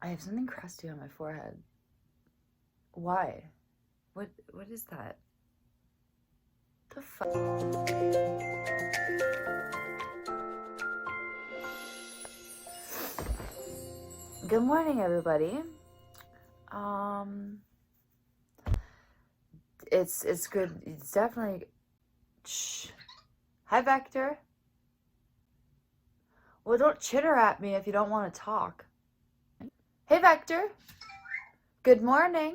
I have something crusty on my forehead. Why? What is that? The fuck? Good morning, everybody. It's good. It's definitely. Shh. Hi, Vector. Well, don't chitter at me if you don't want to talk. Hey, Vector. Good morning.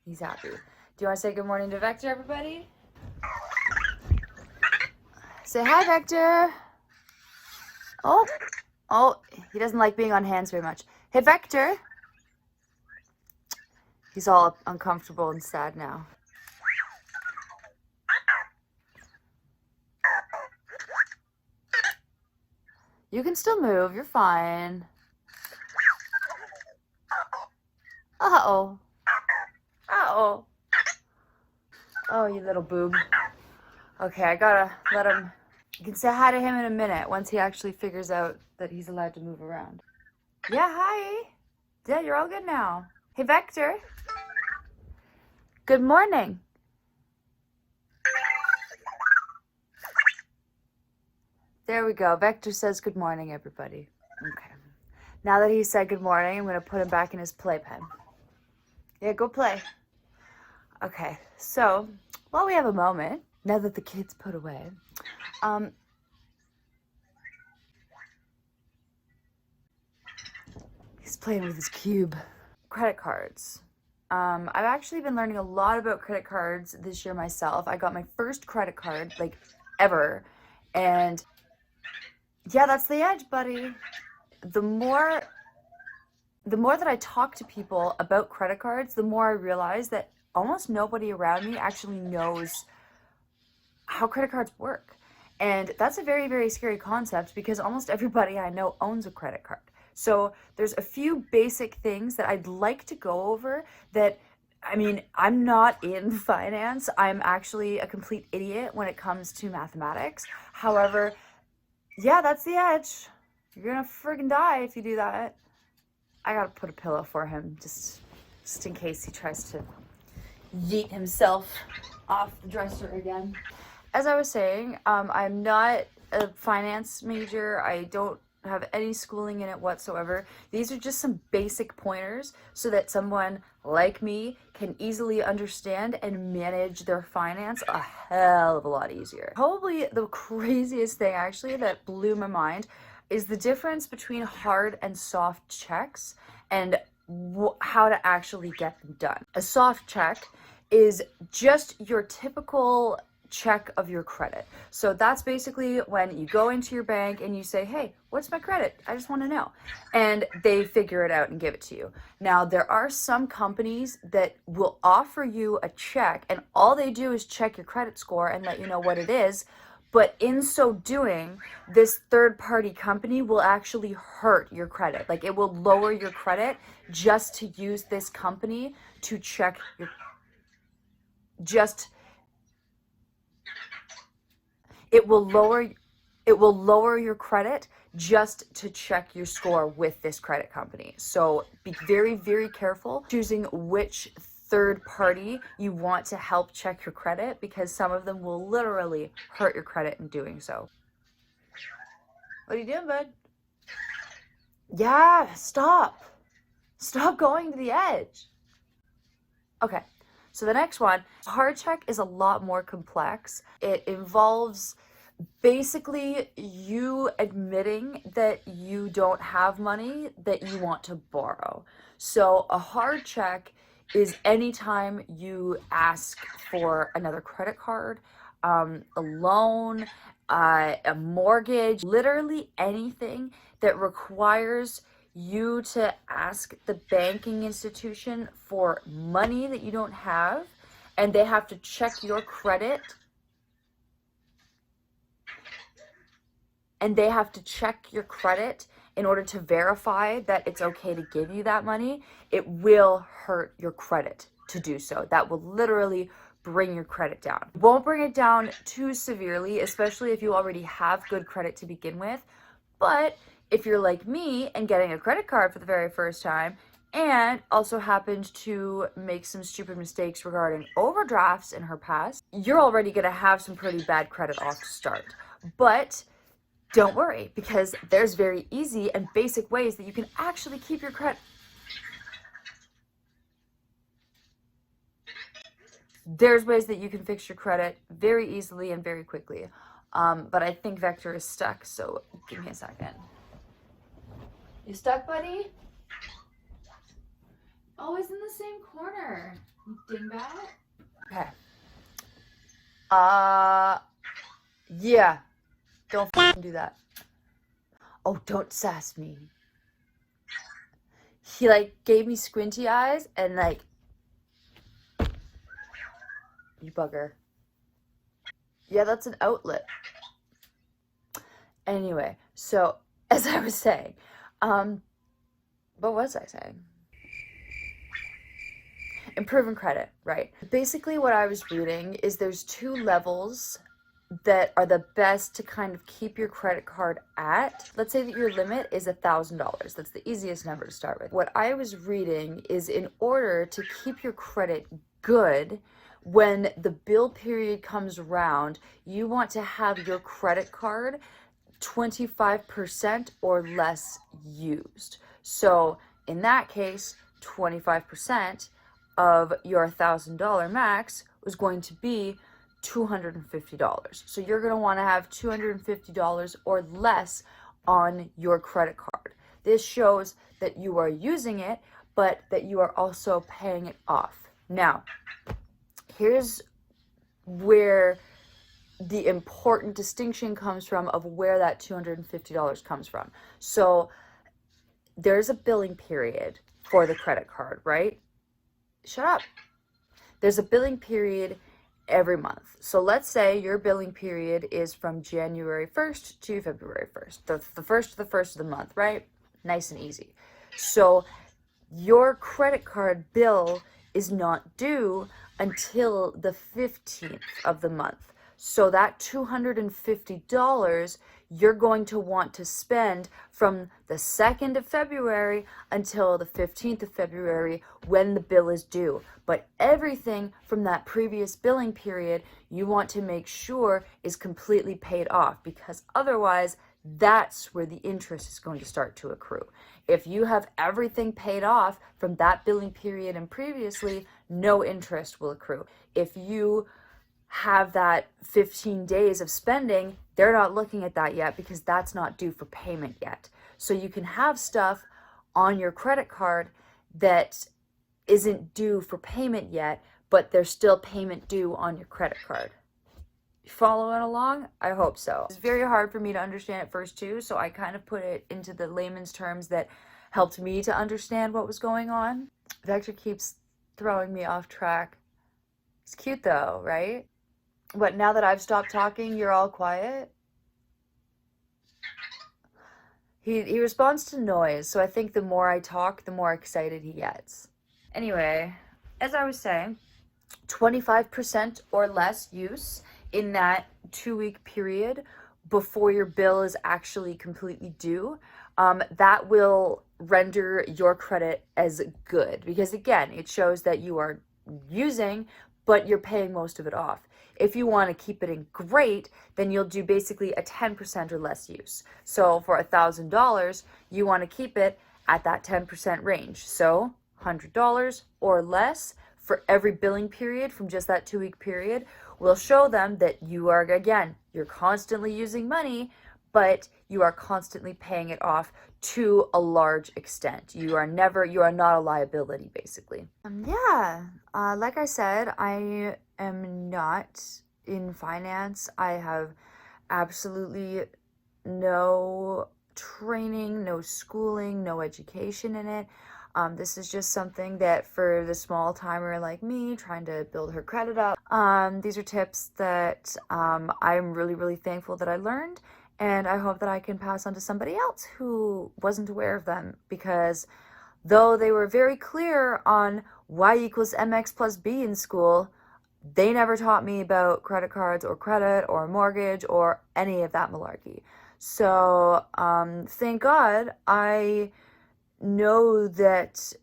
He's happy. Do you want to say good morning to Vector, everybody? Say hi, Vector. Oh, he doesn't like being on hands very much. Hey, Vector. He's all uncomfortable and sad now. You can still move. You're fine. Uh-oh. Uh-oh. Oh, you little boob. Okay, I gotta let him... You can say hi to him in a minute once he actually figures out that he's allowed to move around. Yeah, hi. Yeah, you're all good now. Hey, Vector. Good morning. There we go. Vector says good morning, everybody. Okay. Now that he said good morning, I'm going to put him back in his playpen. Yeah, go play. Okay, so while we have a moment, now that the kid's put away, he's playing with his cube. Credit cards. I've actually been learning a lot about credit cards this year myself. I got my first credit card, like, ever. And yeah, that's the edge, buddy. The more that I talk to people about credit cards, the more I realize that almost nobody around me actually knows how credit cards work. And that's a very, very scary concept because almost everybody I know owns a credit card. So there's a few basic things that I'd like to go over that, I mean, I'm not in finance. I'm actually a complete idiot when it comes to mathematics. However, yeah, that's the edge. You're gonna friggin' die if you do that. I gotta put a pillow for him just in case he tries to yeet himself off the dresser again. As I was saying, I'm not a finance major. I don't have any schooling in it whatsoever. These are just some basic pointers so that someone like me can easily understand and manage their finance a hell of a lot easier. Probably the craziest thing actually that blew my mind is the difference between hard and soft checks and how to actually get them done. A soft check is just your typical check of your credit. So that's basically when you go into your bank and you say, hey, what's my credit? I just want to know. And they figure it out and give it to you. Now, there are some companies that will offer you a check and all they do is check your credit score and let you know what it is. But in so doing, this third-party company will actually hurt your credit. Like, it will lower your credit just to use this company to check your... It will lower your credit just to check your score with this credit company. So be very, very careful choosing which third party you want to help check your credit because some of them will literally hurt your credit in doing so. What are you doing, bud? Yeah, stop. Stop going to the edge. Okay, so the next one, hard check is a lot more complex. It involves basically you admitting that you don't have money that you want to borrow. So a hard check is anytime you ask for another credit card, a loan, a mortgage, literally anything that requires you to ask the banking institution for money that you don't have, and they have to check your credit. And they have to check your credit in order to verify that it's okay to give you that money. It will hurt your credit to do so. That will literally bring your credit down. It won't bring it down too severely, especially if you already have good credit to begin with. But If you're like me and getting a credit card for the very first time and also happened to make some stupid mistakes regarding overdrafts in her past, you're already going to have some pretty bad credit off to start. But don't worry, because there's very easy and basic ways that you can actually keep your credit. There's ways that you can fix your credit very easily and very quickly. But I think Vector is stuck, so give me a second. You stuck, buddy? Always in the same corner, you dingbat. Okay. Yeah. Don't f***ing do that. Oh, don't sass me. He, like, gave me squinty eyes and, like, you bugger. Yeah, that's an outlet. Anyway, so, as I was saying, what was I saying? Improving credit, right? Basically what I was reading is there's two levels that are the best to kind of keep your credit card at. Let's say that your limit is $1,000. That's the easiest number to start with. What I was reading is in order to keep your credit good, when the bill period comes around, you want to have your credit card 25% or less used. So in that case, 25% of your $1,000 max was going to be $250. So you're going to want to have $250 or less on your credit card. This shows that you are using it, but that you are also paying it off. Now, here's where the important distinction comes from of where that $250 comes from. So there's a billing period for the credit card, right? Shut up. There's a billing period every month. So let's say your billing period is from January 1st to February 1st, the first to the first of the month, right? Nice and easy. So your credit card bill is not due until the 15th of the month. So that $250 you're going to want to spend from the 2nd of February until the 15th of February when the bill is due. But everything from that previous billing period you want to make sure is completely paid off, because otherwise that's where the interest is going to start to accrue. If you have everything paid off from that billing period and previously, no interest will accrue. If you have that 15 days of spending, they're not looking at that yet because that's not due for payment yet. So you can have stuff on your credit card that isn't due for payment yet, but there's still payment due on your credit card. Following along? I hope so. It's very hard for me to understand at first too, so I kind of put it into the layman's terms that helped me to understand what was going on. Vector keeps throwing me off track. It's cute though, right? What, now that I've stopped talking, you're all quiet? He responds to noise, so I think the more I talk, the more excited he gets. Anyway, as I was saying, 25% or less use in that 2-week period before your bill is actually completely due, that will render your credit as good, because again, it shows that you are using, but you're paying most of it off. If you want to keep it in great, then you'll do basically a 10% or less use. So for $1,000, you want to keep it at that 10% range. So $100 or less for every billing period from just that 2-week period will show them that you are, again, you're constantly using money, but you are constantly paying it off to a large extent. You are not a liability, basically. Like I said, I am not in finance. I have absolutely no training, no schooling, no education in it. This is just something that for the small timer like me trying to build her credit up, these are tips that I'm really, really thankful that I learned. And I hope that I can pass on to somebody else who wasn't aware of them, because though they were very clear on y equals mx plus b in school, they never taught me about credit cards or credit or mortgage or any of that malarkey. So, thank God I know that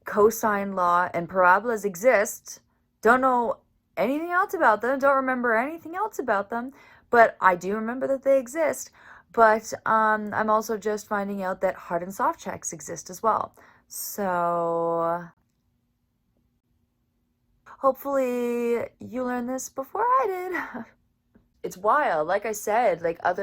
cosine law and parabolas exist. Don't know anything else about them, don't remember anything else about them, but I do remember that they exist. But I'm also just finding out that hard and soft checks exist as well. So hopefully you learned this before I did. It's wild. Like I said, like I've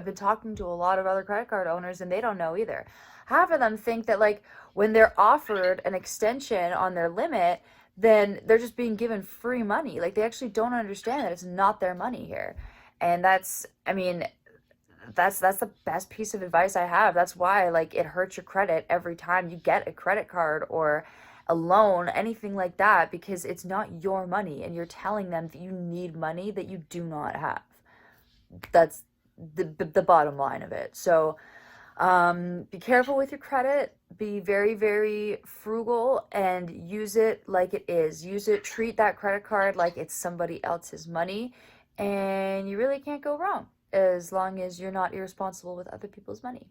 been talking to a lot of other credit card owners and they don't know either. Half of them think that like when they're offered an extension on their limit, then they're just being given free money. Like they actually don't understand that it's not their money here. And I mean, that's the best piece of advice I have. That's why like it hurts your credit every time you get a credit card or a loan, anything like that, because it's not your money and you're telling them that you need money that you do not have. That's the bottom line of it. So be careful with your credit. Be very, very frugal and use it like it is. Treat that credit card like it's somebody else's money, and you really can't go wrong as long as you're not irresponsible with other people's money.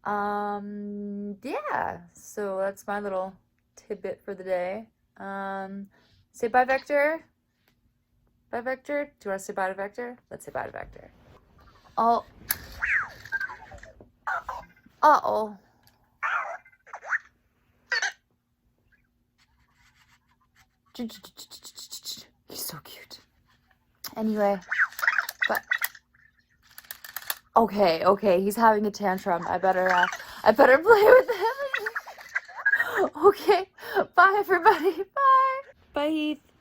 Yeah, so that's my little tidbit for the day. Say bye, Vector. Bye, Vector. Do you want to say bye to Vector? Let's say bye to Vector. Oh, uh-oh. He's so cute. Anyway, but okay, he's having a tantrum. I better play with him. Okay, bye everybody. Bye. Bye, Heath.